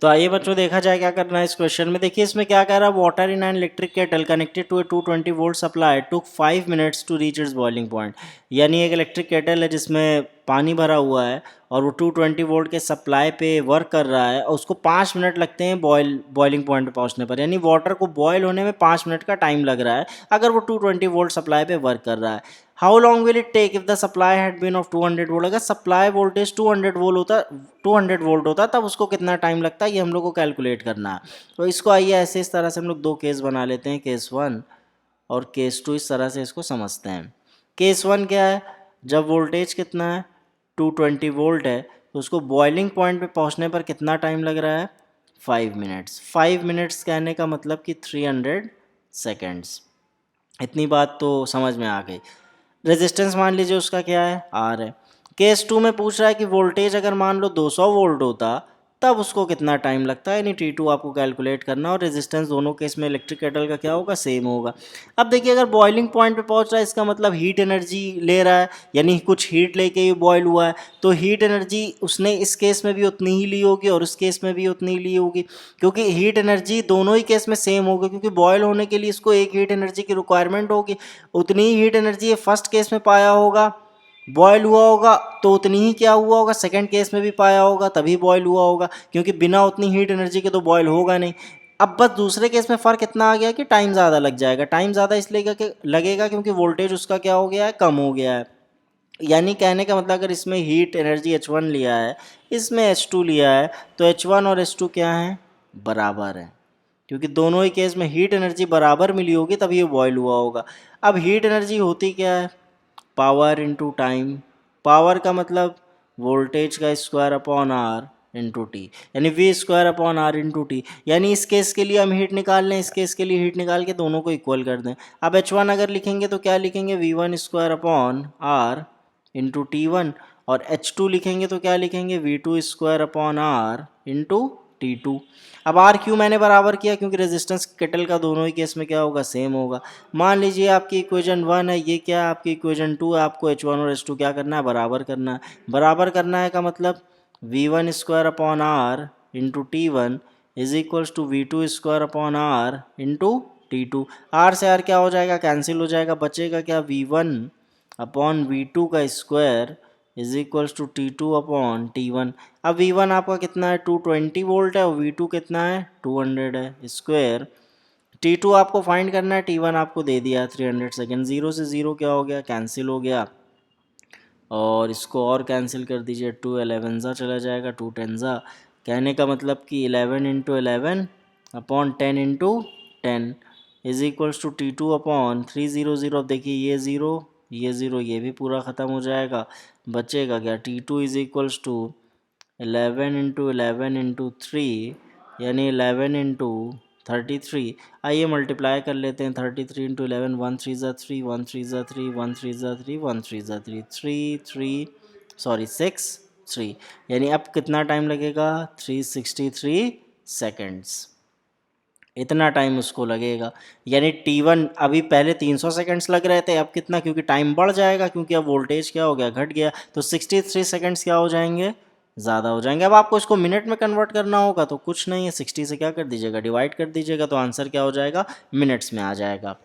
तो आइए बच्चों देखा जाए क्या करना है इस क्वेश्चन में। देखिए इसमें क्या कह रहा है, water in an electric kettle connected to a 220 volt supply took 5 minutes to reach its boiling point. यानी एक इलेक्ट्रिक केटल है जिसमें पानी भरा हुआ है और वो 220 वोल्ट के सप्लाई पे वर्क कर रहा है और उसको 5 मिनट लगते हैं बॉइलिंग पॉइंट पे पहुंचने पर। यानी वाटर को बॉयल होने में 5 मिनट का टाइम लग रहा है अगर वो 220 वोल्ट सप्लाई पे वर्क कर रहा है। How long will it take if the supply had been of 200 volt. अगर सप्लाई वोल्टेज 200 वोल्ट होता तब उसको कितना टाइम लगता है, ये हम लोग को कैलकुलेट करना है। तो इसको आइए ऐसे इस तरह से हम लोग दो केस बना लेते हैं, केस 1 और केस 2। इस तरह से इसको समझते हैं। केस 1 क्या है, जब वोल्टेज कितना है 220 वोल्ट है तो उसको बॉइलिंग पॉइंट पे पहुंचने पर कितना टाइम लग रहा है 5 मिनट्स। 5 मिनट्स कहने का मतलब कि 300 सेकेंड्स। इतनी बात तो समझ में आ गई। रेजिस्टेंस मान लीजिए उसका क्या है, आर है। केस 2 में पूछ रहा है कि वोल्टेज अगर मान लो 200 वोल्ट होता तब उसको कितना टाइम लगता है, यानी T2 आपको कैलकुलेट करना। और रेजिस्टेंस दोनों केस में इलेक्ट्रिक केटल का क्या होगा, सेम होगा। अब देखिए अगर बॉइलिंग पॉइंट पे पहुंच रहा है इसका मतलब हीट एनर्जी ले रहा है, यानी कुछ हीट लेके ही बॉयल हुआ है। तो हीट एनर्जी उसने इस केस में भी उतनी ही ली होगी और उस केस में भी उतनी ही ली होगी, क्योंकि हीट एनर्जी दोनों ही केस में सेम होगी, क्योंकि बॉयल होने के लिए इसको एक हीट एनर्जी की रिक्वायरमेंट होगी। उतनी ही हीट एनर्जी ये फर्स्ट केस में पाया होगा, बॉयल हुआ होगा तो उतनी ही क्या हुआ होगा सेकंड केस में भी पाया होगा तभी बॉयल हुआ होगा, क्योंकि बिना उतनी हीट एनर्जी के तो बॉयल होगा नहीं। अब बस दूसरे केस में फ़र्क इतना आ गया कि टाइम ज़्यादा लग जाएगा। टाइम ज़्यादा इसलिए कि लगेगा क्योंकि वोल्टेज उसका क्या हो गया है, कम हो गया है। यानी कहने का मतलब अगर इसमें हीट एनर्जी H1 लिया है, इसमें H2 लिया है, तो H1 और H2 क्या है, बराबर है, क्योंकि दोनों ही केस में हीट एनर्जी बराबर मिली होगी तभी ये बॉयल हुआ होगा। अब हीट एनर्जी होती क्या है, पावर इनटू टाइम। पावर का मतलब वोल्टेज का square upon R into T, यानी V square upon R into T. यानी इस केस के लिए हम हीट निकाल लें, इस केस के लिए हीट निकाल के दोनों को इक्वल कर दें। अब H1 अगर लिखेंगे तो क्या लिखेंगे, V1 square upon R into T1, और H2 लिखेंगे तो क्या लिखेंगे, V2 square upon R into T2। अब आर क्यों मैंने बराबर किया, क्योंकि रेजिस्टेंस केटल का दोनों ही केस में क्या होगा, सेम होगा। मान लीजिए आपकी इक्वेशन 1 है, ये क्या है आपकी इक्वेशन 2 है, आपको H1 और H2 क्या करना है, बराबर करना है। बराबर करना है का मतलब V1 square upon R into T1 is equals to V2 square upon R into T2। R से आर क्या हो जाएगा, कैंसिल हो जाएगा, बचेगा क्या, V1 अपॉन V2 का square is equals to T2 upon T1। अब V1 आपका कितना है 220 वोल्ट है और V2 कितना है 200 है स्क्वायर। T2 आपको फाइंड करना है, T1 आपको दे दिया 300 सेकेंड। जीरो से जीरो क्या हो गया, कैंसिल हो गया, और इसको और कैंसिल कर दीजिए, 2 11 ज़ा चला जाएगा, 2 10 ज़ा। कहने का मतलब कि 11 into 11 upon 10 into 10 is equals to T2 upon 300। अब देखिए ये ज़ीरो ये ज़ीरो ये भी पूरा ख़त्म हो जाएगा, बचेगा क्या, T2 is equals to 11 into 3, यानी 11 इंटू 33। आइए मल्टीप्लाई कर लेते हैं, 33 इंटू 11, 1 3 ज़ा 3, 1 3 ज़ा 3, 1 3 ज़ा 3, 1 3 ज़ा 3, 6 3, यानी अब कितना टाइम लगेगा, 363 सेकेंड्स। इतना टाइम उसको लगेगा। यानी T1 अभी पहले 300 सेकेंड्स लग रहे थे, अब कितना, क्योंकि टाइम बढ़ जाएगा, क्योंकि अब वोल्टेज क्या हो गया, घट गया, तो 63 सेकेंड्स क्या हो जाएंगे, ज़्यादा हो जाएंगे। अब आपको इसको मिनट में कन्वर्ट करना होगा तो कुछ नहीं है, 60 से क्या कर दीजिएगा, डिवाइड कर दीजिएगा, तो आंसर क्या हो जाएगा, मिनट्स में आ जाएगा।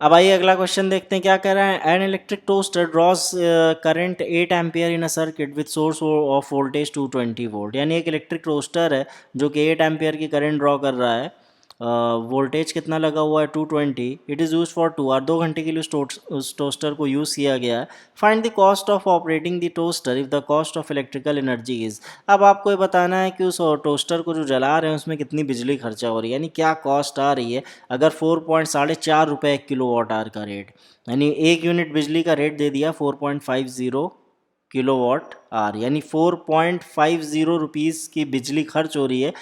अब आइए अगला क्वेश्चन देखते हैं क्या कह रहा है। An electric toaster draws current 8 ampere in a circuit with source of voltage 220 volt. यानी एक इलेक्ट्रिक टोस्टर है जो कि 8 एम्पियर की करंट ड्रॉ कर रहा है, वोल्टेज कितना लगा हुआ है 220। It is use for 2 hour, 2 घंटे के लिए उस टोस्टर को यूज़ किया गया है। Find the cost of operating the toaster if the cost of electrical energy is. अब आपको ये बताना है कि उस टोस्टर को जो जला रहे हैं उसमें कितनी बिजली खर्चा हो रही है, यानी क्या कॉस्ट आ रही है। अगर 4.4 रुपये किलो वाट आवर का रेट, यानी एक यूनिट बिजली का रेट दे दिया 4.50 किलो वाट आवर, यानी 4.50 रुपीज़ की बिजली खर्च हो रही है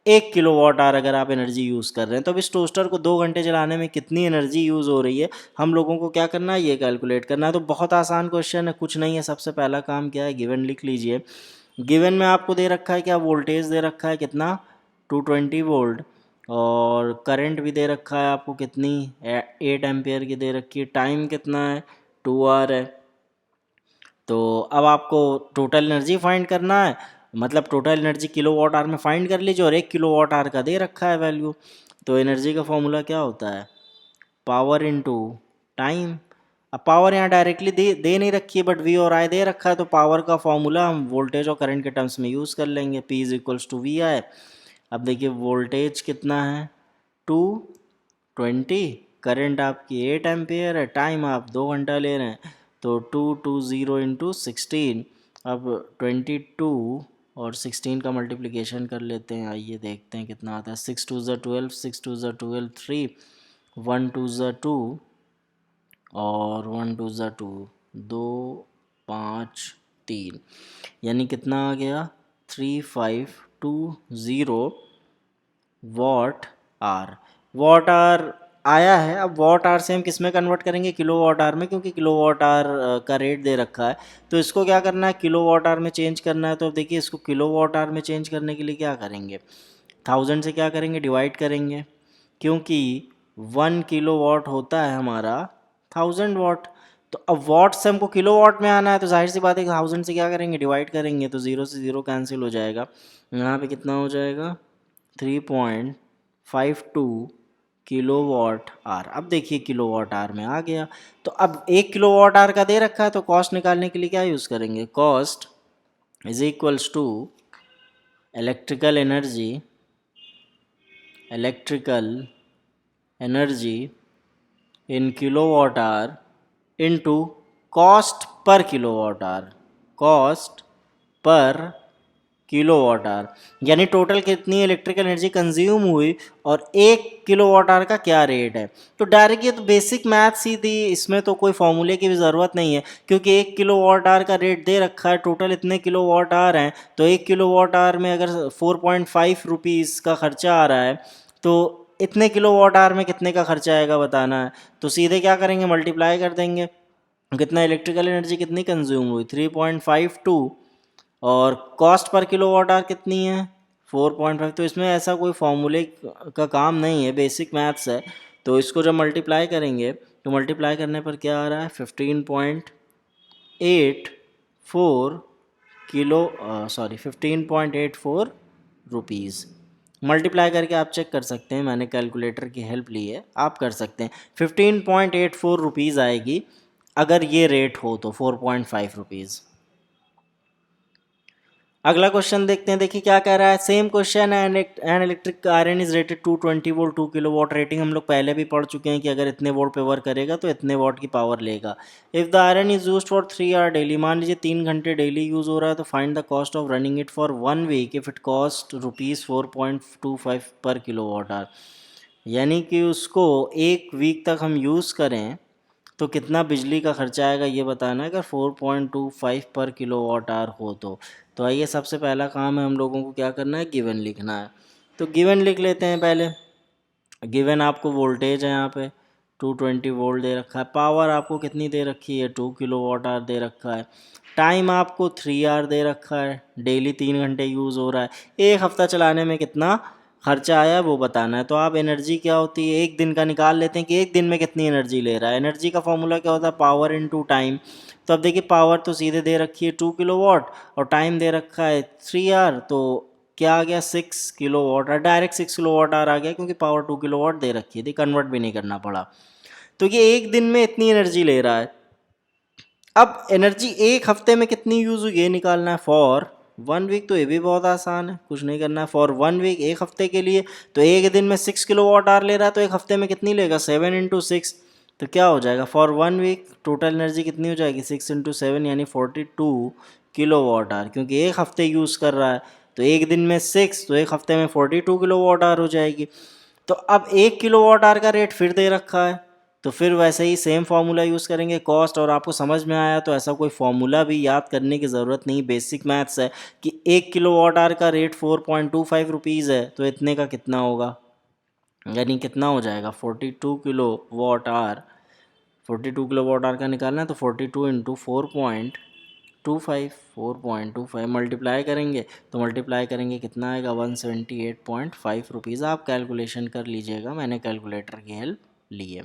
1 किलो वाट आवर अगर आप एनर्जी यूज़ कर रहे हैं। तो अब इस टोस्टर को 2 घंटे चलाने में कितनी एनर्जी यूज़ हो रही है, हम लोगों को क्या करना है, ये कैलकुलेट करना है। तो बहुत आसान क्वेश्चन है, कुछ नहीं है। सबसे पहला काम क्या है, गिवन लिख लीजिए। गिवन में आपको दे रखा है क्या, वोल्टेज दे रखा है कितना 220 वोल्ट, और करंट भी दे रखा है आपको कितनी 8 एम्पियर की दे रखी है, टाइम कितना है 2 आवर है। तो अब आपको टोटल एनर्जी फाइंड करना है, मतलब total energy kilo watt hour में फाइंड कर लीजिए और 1 kWh का दे रखा है वैल्यू। तो एनर्जी का फॉर्मूला क्या होता है, पावर इनटू टाइम। अब पावर यहाँ डायरेक्टली दे नहीं रखी है बट वी और आई दे रखा है, तो पावर का फॉर्मूला हम वोल्टेज और करंट के टर्म्स में यूज़ कर लेंगे, P is equals to V I. अब देखिए वोल्टेज कितना है 220, करंट आपकी 8 एम्पियर है, टाइम आप 2 घंटा ले रहे हैं, तो 220 इंटू 16। अब 22 और 16 का मल्टीप्लिकेशन कर लेते हैं, आइए देखते हैं कितना आता है। 6 2 ज़ा 12, 6 2 ज़ा 12 3, 1 2 ज़ा 2 और 1 2 ज़ा 2, 2 5 3, यानी कितना आ गया 3520 वॉट आर। वॉट आर आया है। अब वॉट आर से हम किस में कन्वर्ट करेंगे, किलो वॉट आर में, क्योंकि किलो वॉट आर का रेट दे रखा है। तो इसको क्या करना है, किलो वॉट आर में चेंज करना है। तो अब देखिए इसको किलो वॉट आर में चेंज करने के लिए क्या करेंगे, 1000 से क्या करेंगे, डिवाइड करेंगे, क्योंकि 1 किलो वॉट होता है हमारा 1000 वॉट। तो अब वॉट से हमको किलो वॉट में आना है, तो जाहिर सी बात है 1000 से क्या करेंगे, डिवाइड करेंगे, तो 0 से 0 कैंसिल हो जाएगा। यहाँ पे कितना हो जाएगा 3.52 किलो वॉट आर। अब देखिए किलो वॉट आर में आ गया। तो अब 1 किलो वॉट आर का दे रखा है, तो कॉस्ट निकालने के लिए क्या यूज़ करेंगे, cost is equals to electrical energy in kilo watt hour into cost per kilo watt hour, cost per kilo watt hour, यानी टोटल कितनी इलेक्ट्रिकल एनर्जी कंज्यूम हुई और 1 किलो वॉट आर का क्या रेट है। तो डायरेक्ट ये तो बेसिक मैथ्स ही थी, इसमें तो कोई फॉर्मूले की भी ज़रूरत नहीं है, क्योंकि 1 किलो वॉट आर का रेट दे रखा है, टोटल इतने किलो वॉट आर हैं, तो 1 किलो वॉट आर में अगर 4.5 रुपीज़ का खर्चा आ रहा है, तो इतने किलो वॉट आर में कितने का खर्चा आएगा बताना है। तो सीधे क्या करेंगे, मल्टीप्लाई कर देंगे, कितना इलेक्ट्रिकल एनर्जी कितनी कंज्यूम हुई 3.52, और cost per kilo watt our कितनी है 4.5। तो इसमें ऐसा कोई फॉर्मूले का काम नहीं है, बेसिक मैथ्स है। तो इसको जब मल्टीप्लाई करेंगे, तो मल्टीप्लाई करने पर क्या आ रहा है 15.84 किलो 15.84 रुपीज़। मल्टीप्लाई करके आप चेक कर सकते हैं, मैंने कैलकुलेटर की हेल्प ली है, आप कर सकते हैं। 15.84 रुपीज़ आएगी अगर ये रेट हो तो 4.5 रुपीज़। अगला क्वेश्चन देखते हैं, देखिए क्या कह रहा है, सेम क्वेश्चन है। An electric iron is rated 220 volt 2 kilo watt. Rating हम लोग पहले भी पढ़ चुके हैं कि अगर इतने वोल्ट पे वर्क करेगा तो इतने वॉट की पावर लेगा। If the iron is used for 3 hour daily, मान लीजिए 3 घंटे डेली यूज़ हो रहा है, तो find the cost of running it for 1 week if it cost ₹4.25 per kilo watt hour. यानी कि उसको 1 वीक तक हम यूज़ करें तो कितना बिजली का खर्चा आएगा ये बताना है, अगर 4.25 पर किलो वाट आवर हो तो आइए सबसे पहला काम है हम लोगों को क्या करना है, गिवन लिखना है। तो गिवन लिख लेते हैं पहले। गिवन आपको वोल्टेज है यहाँ पे 220 वोल्ट दे रखा है, पावर आपको कितनी दे रखी है 2 किलो वाट आवर दे रखा है, टाइम आपको 3 आवर दे रखा है, डेली 3 घंटे यूज़ हो रहा है, एक हफ़्ता चलाने में कितना खर्चा आया वो बताना है। तो आप एनर्जी क्या होती है एक दिन का निकाल लेते हैं कि एक दिन में कितनी एनर्जी ले रहा है। एनर्जी का फॉर्मूला क्या होता है, पावर इनटू टाइम। तो अब देखिए पावर तो सीधे दे रखी है 2 किलो वाट और टाइम दे रखा है 3 आवर, तो क्या आ गया 6 kilo watt hour, direct 6 kilo watt hour आ गया, क्योंकि पावर 2 किलो वाट दे रखी थी, कन्वर्ट भी नहीं करना पड़ा। तो ये एक दिन में इतनी एनर्जी ले रहा है। अब एनर्जी एक हफ्ते में कितनी यूज़ हुई ये निकालना है फॉर 1 वीक। तो ये भी बहुत आसान है, कुछ नहीं करना है, फॉर 1 वीक एक हफ्ते के लिए। तो एक दिन में 6 किलो वाट आवर ले रहा है, तो एक हफ्ते में कितनी लेगा 7 इंटू 6। तो क्या हो जाएगा फॉर 1 वीक टोटल एनर्जी कितनी हो जाएगी 6 इंटू 7 यानी 42 किलो वाट आवर, क्योंकि एक हफ्ते यूज़ कर रहा है। तो एक दिन में 6 तो एक हफ्ते में 42 किलो वाट आवर हो जाएगी। तो अब 1 किलो वाट आवर का रेट फिर दे रखा है, तो फिर वैसे ही सेम फार्मूला यूज़ करेंगे कॉस्ट। और आपको समझ में आया तो ऐसा कोई फार्मूला भी याद करने की ज़रूरत नहीं, बेसिक मैथ्स है कि 1 किलो वाट आवर का रेट 4.25 रुपीज़ है, तो इतने का कितना होगा, यानी कितना हो जाएगा 42 kilo watt hour. 42 kilo watt hour का निकालना है, तो 42 इंटू 4.25 मल्टीप्लाई करेंगे, तो मल्टीप्लाई करेंगे कितना आएगा 178.5 रुपीज़। आप कैलकुलेशन कर लीजिएगा, मैंने कैलकुलेटर की हेल्प ली है।